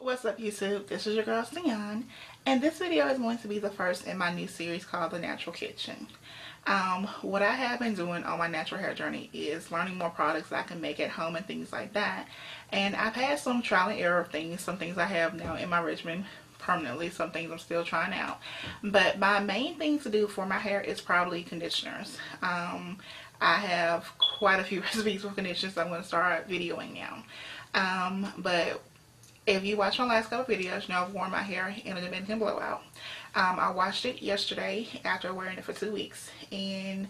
What's up YouTube? This is your girl Sian, and this video is going to be the first in my new series called The Natural Kitchen. What I have been doing on my natural hair journey is learning more products that I can make at home and things like that. And I've had some trial and error of things, some things I have now in my regimen permanently, some things I'm still trying out. But my main thing to do for my hair is probably conditioners. I have quite a few recipes for conditioners I'm going to start videoing now. But if you watched my last couple videos, you know I've worn my hair in a Dominican blowout. I washed it yesterday after wearing it for 2 weeks, and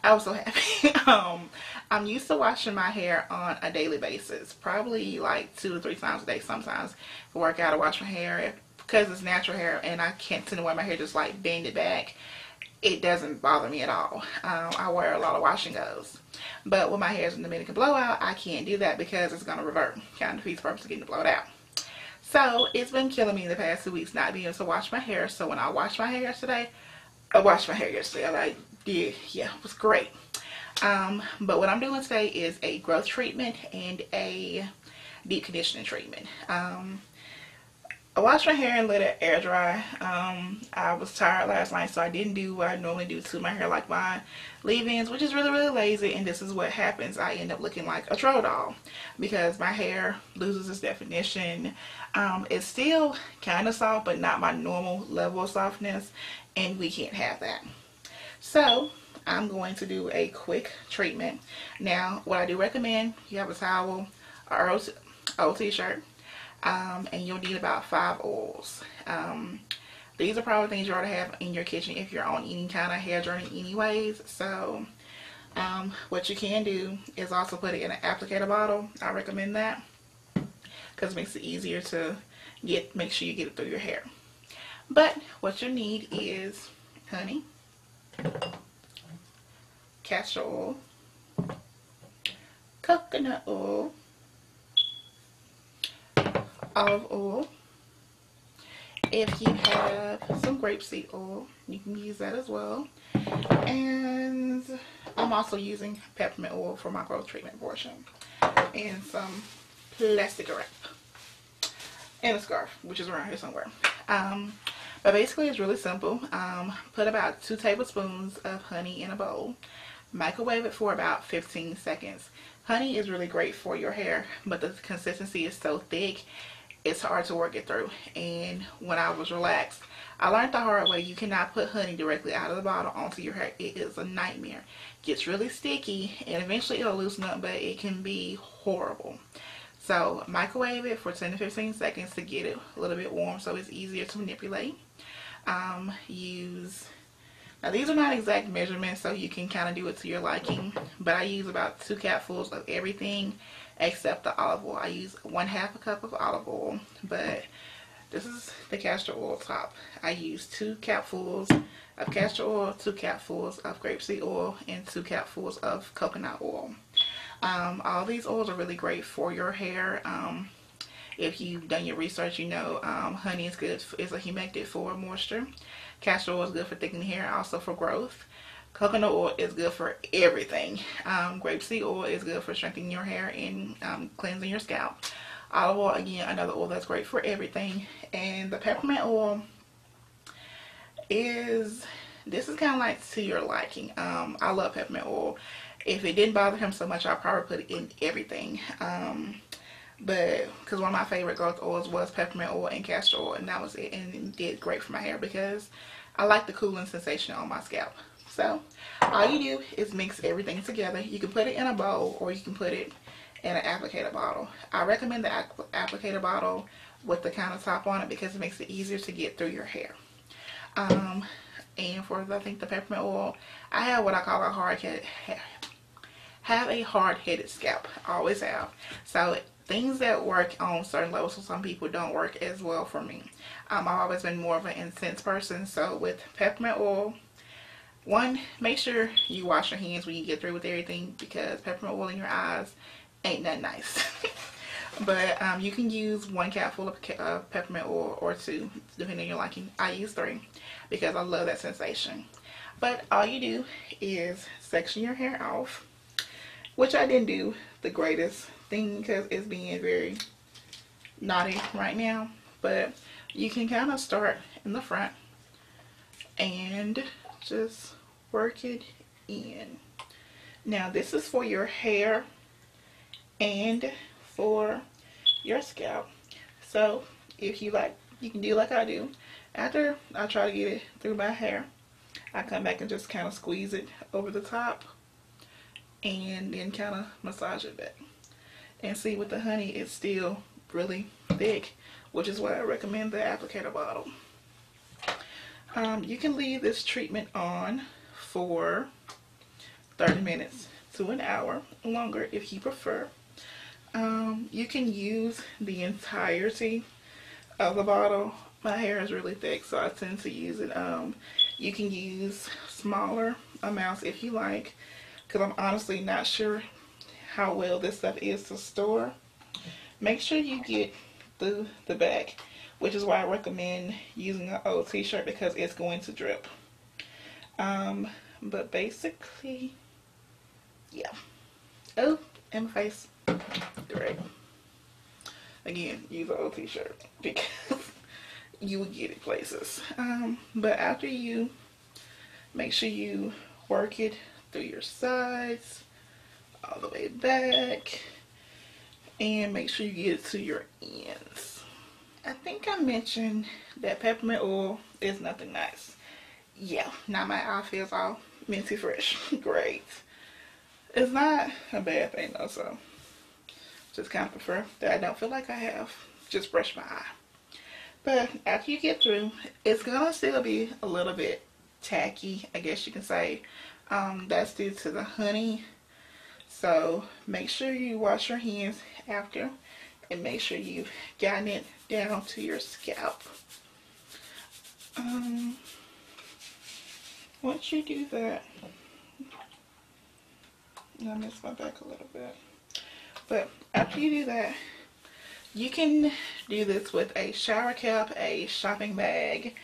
I was so happy. I'm used to washing my hair on a daily basis, probably like 2 to 3 times a day sometimes. I work out, I wash my hair. Because it's natural hair and I can't tend to wear my hair just like bend it back, it doesn't bother me at all. I wear a lot of wash and goes. But when my hair is in the Dominican blowout, I can't do that because it's going to revert. Kind of defeats the purpose of getting it blowed out. So it's been killing me the past 2 weeks not being able to wash my hair. So when I washed my hair yesterday, I did, yeah, it was great. But what I'm doing today is a growth treatment and a deep conditioning treatment. I washed my hair and let it air dry. I was tired last night, so I didn't do what I normally do to my hair, like my leave-ins, which is really lazy, and this is what happens. I end up looking like a troll doll because my hair loses its definition. It's still kind of soft, but not my normal level of softness, and we can't have that. So I'm going to do a quick treatment. Now, what I do recommend, you have a towel, an old t-shirt, and you'll need about 5 oils. These are probably things you ought to have in your kitchen if you're on any kind of hair journey anyways. So what you can do is also put it in an applicator bottle. I recommend that because it makes it easier to make sure you get it through your hair. But what you need is honey, castor oil, coconut oil, olive oil. If you have some grapeseed oil, you can use that as well. And I'm also using peppermint oil for my growth treatment portion. And some plastic wrap. And a scarf, which is around here somewhere. But basically it's really simple. Put about 2 tablespoons of honey in a bowl. Microwave it for about 15 seconds. Honey is really great for your hair, but the consistency is so thick, it's hard to work it through. And when I was relaxed, I learned the hard way. You cannot put honey directly out of the bottle onto your hair. It is a nightmare. It gets really sticky, and eventually it'll loosen up, but it can be horrible. So microwave it for 10 to 15 seconds to get it a little bit warm so it's easier to manipulate. Now these are not exact measurements, so you can kind of do it to your liking, but I use about 2 capfuls of everything except the olive oil. I use 1/2 a cup of olive oil, but this is the castor oil top. I use 2 capfuls of castor oil, 2 capfuls of grapeseed oil, and 2 capfuls of coconut oil. All these oils are really great for your hair. If you've done your research, you know honey is good. It's a humectant for moisture. Castor oil is good for thickening hair, also for growth. Coconut oil is good for everything. Grapeseed oil is good for strengthening your hair and cleansing your scalp. Olive oil, again, another oil that's great for everything. And the peppermint oil this is kind of like to your liking. I love peppermint oil. If it didn't bother him so much, I'd probably put it in everything. But because one of my favorite growth oils was peppermint oil and castor oil, and that was it, and it did great for my hair because I like the cooling sensation on my scalp. So all you do is mix everything together. You can put it in a bowl or you can put it in an applicator bottle. I recommend the applicator bottle with the countertop on it because it makes it easier to get through your hair. And for I think the peppermint oil, I have what I call a hard-headed scalp. I always have. So things that work on certain levels for some people don't work as well for me. I've always been more of an intense person. So with peppermint oil, one, make sure you wash your hands when you get through with everything because peppermint oil in your eyes ain't that nice. But you can use 1 capful of peppermint oil or 2, depending on your liking. I use 3 because I love that sensation. But all you do is section your hair off, which I didn't do the greatest thing because it's being very knotty right now, but you can kind of start in the front and just work it in. Now this is for your hair and for your scalp. So if you like, you can do like I do. After I try to get it through my hair, I come back and just kind of squeeze it over the top and then kind of massage it back. And see, with the honey, it's still really thick, which is why I recommend the applicator bottle. You can leave this treatment on for 30 minutes to an hour, longer if you prefer. You can use the entirety of the bottle. My hair is really thick, so I tend to use it. You can use smaller amounts if you like, because I'm honestly not sure how well this stuff is to store. Make sure you get through the back, which is why I recommend using an old t-shirt, because it's going to drip. But basically, yeah. Oh, and my face. Great. Again, use an old t-shirt because you will get it places. But after you, make sure you work it through your sides, all the way back, and make sure you get it to your ends. I think I mentioned that peppermint oil is nothing nice. Yeah, now my eye feels all minty fresh. Great. It's not a bad thing though, so just kind of prefer that I don't feel like I have just brushed my eye. But after you get through, it's gonna still be a little bit tacky, I guess you can say. That's due to the honey. So make sure you wash your hands after, and make sure you've gotten it down to your scalp. Once you do that, I missed my back a little bit. But after you do that, you can do this with a shower cap, a shopping bag.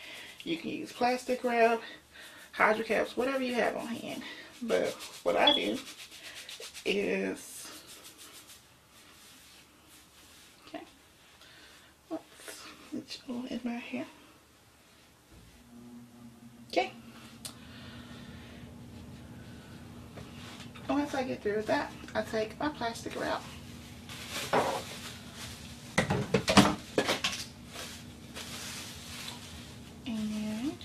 You can use plastic wrap, hydro caps, whatever you have on hand. But what I do is, okay, let's put in my hair. Okay. Once I get through with that, I take my plastic wrap. And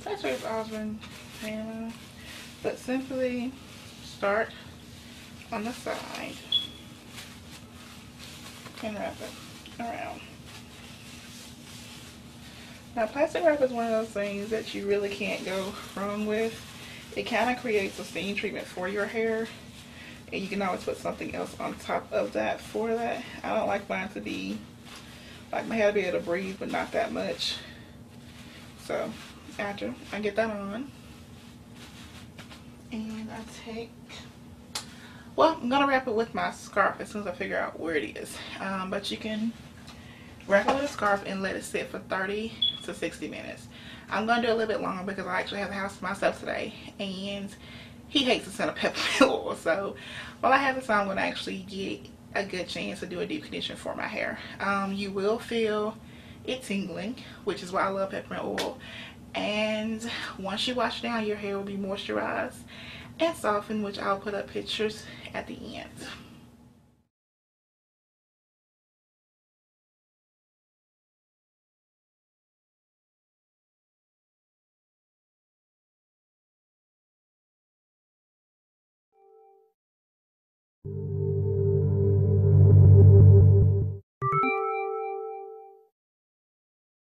that's what I've always been saying, but simply start on the side and wrap it around. Now, plastic wrap is one of those things that you really can't go wrong with. It kind of creates a steam treatment for your hair, and you can always put something else on top of that for that. I don't like mine to be, like my hair to be able to breathe, but not that much. So after I get that on, and I take, well, I'm gonna wrap it with my scarf as soon as I figure out where it is. But you can wrap it with a scarf and let it sit for 30 to 60 minutes. I'm gonna do a little bit longer because I actually have the house to myself today, and he hates the scent of peppermint oil. So while I have this on, I'm gonna actually get a good chance to do a deep condition for my hair. You will feel it tingling, which is why I love peppermint oil. And once you wash down, your hair will be moisturized and softened, which I'll put up pictures at the end.